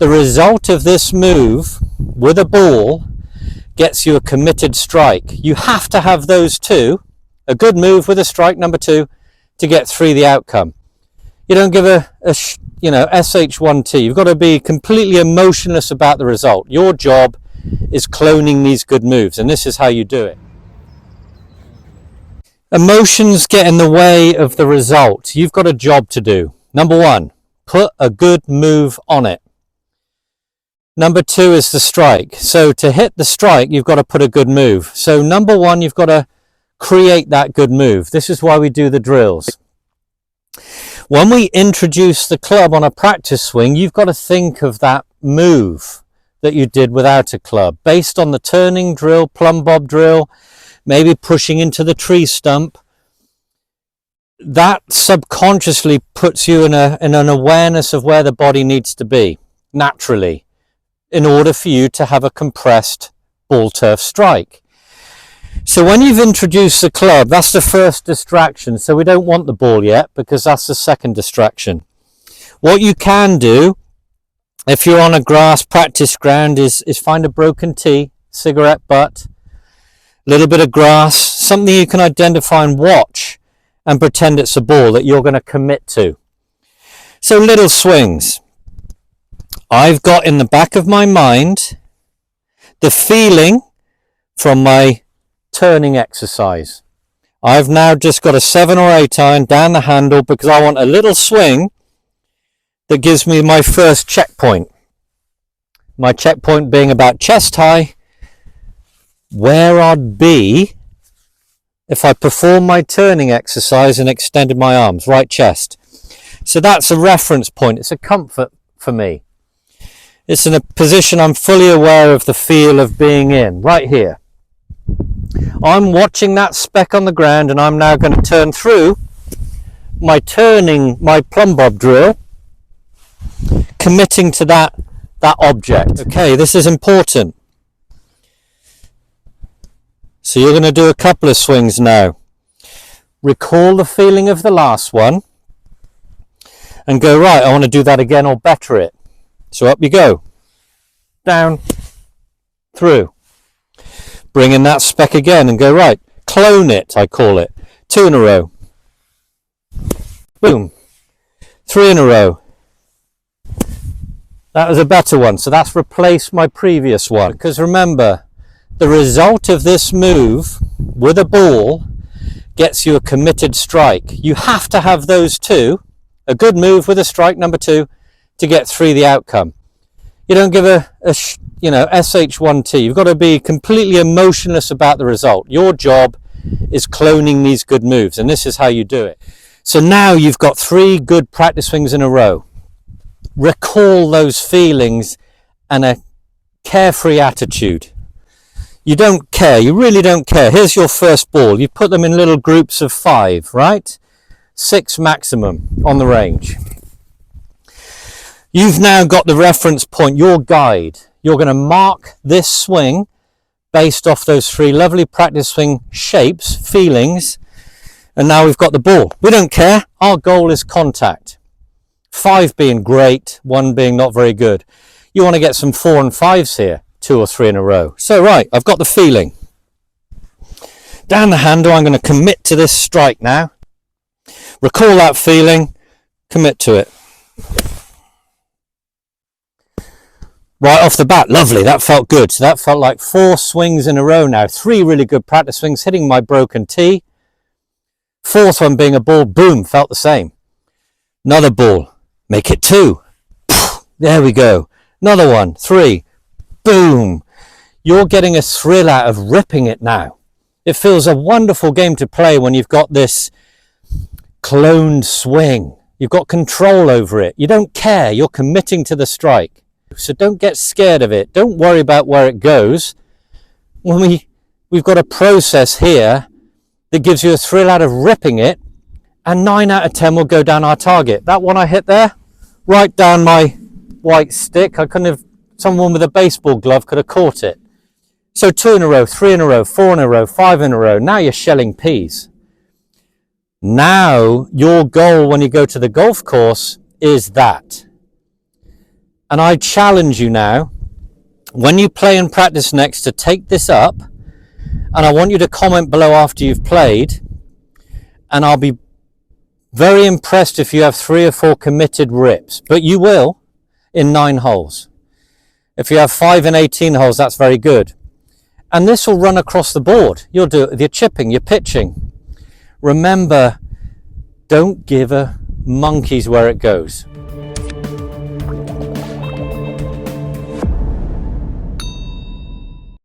The result of this move with a ball gets you a committed strike. You have to have those two, a good move with a strike number 2, to get 3 the outcome. You don't give a SH1T. You've got to be completely emotionless about the result. Your job is cloning these good moves, and this is how you do it. Emotions get in the way of the result. You've got a job to do. Number 1, put a good move on it. Number 2 is the strike. So to hit the strike, you've got to put a good move. So number 1, you've got to create that good move. This is why we do the drills. When we introduce the club on a practice swing, you've got to think of that move that you did without a club, based on the turning drill, plumb bob drill, maybe pushing into the tree stump. That subconsciously puts you in an awareness of where the body needs to be, naturally, in order for you to have a compressed ball turf strike. So when you've introduced the club, that's the first distraction. So we don't want the ball yet, because that's the second distraction. What you can do, if you're on a grass practice ground, is find a broken tee, cigarette butt, a little bit of grass, something you can identify and watch, and pretend it's a ball that you're going to commit to. So little swings. I've got in the back of my mind the feeling from my turning exercise. I've now just got a 7 or 8 iron down the handle because I want a little swing that gives me my first checkpoint. My checkpoint being about chest high, where I'd be if I performed my turning exercise and extended my arms, right chest. So that's a reference point. It's a comfort for me. It's in a position I'm fully aware of the feel of being in, right here. I'm watching that speck on the ground, and I'm now going to turn through my plumb bob drill, committing to that object. Okay, this is important. So you're going to do a couple of swings now. Recall the feeling of the last one and go, right, I want to do that again or better it. So up you go. Down, through. Bring in that speck again and go, right, clone it, I call it. 2 in a row. Boom. 3 in a row. That was a better one. So that's replaced my previous one. Because remember, the result of this move with a ball gets you a committed strike. You have to have those two, a good move with a strike number 2, to get 3 the outcome. You don't give a SH1T. You've got to be completely emotionless about the result. Your job is cloning these good moves, and this is how you do it. So now you've got 3 good practice swings in a row. Recall those feelings and a carefree attitude. You don't care. You really don't care. Here's your first ball. You put them in little groups of 5, right? 6 maximum on the range. You've now got the reference point, your guide. You're going to mark this swing based off those 3 lovely practice swing shapes, feelings, and now we've got the ball. We don't care. Our goal is contact. 5 being great, 1 being not very good. You want to get some 4 and 5s here, 2 or 3 in a row. So right, I've got the feeling. Down the handle, I'm going to commit to this strike now. Recall that feeling, commit to it. Right off the bat, lovely, that felt good. So that felt like 4 swings in a row now. 3 really good practice swings, hitting my broken tee. 4th one being a ball, boom, felt the same. Another ball, make it 2. There we go. Another one, 3, boom. You're getting a thrill out of ripping it now. It feels a wonderful game to play when you've got this cloned swing. You've got control over it. You don't care, you're committing to the strike. So don't get scared of it. Don't worry about where it goes. When we've got a process here that gives you a thrill out of ripping it, and 9 out of 10 will go down our target. That one I hit there, right down my white stick. I couldn't have, someone with a baseball glove could have caught it. So 2 in a row, 3 in a row, 4 in a row, 5 in a row. Now you're shelling peas. Now your goal when you go to the golf course is that. And I challenge you now, when you play and practice next, to take this up, and I want you to comment below after you've played, and I'll be very impressed if you have 3 or 4 committed rips, but you will in 9 holes. If you have 5 and 18 holes, that's very good. And this will run across the board. You'll do it with your chipping, your pitching. Remember, don't give a monkey's where it goes.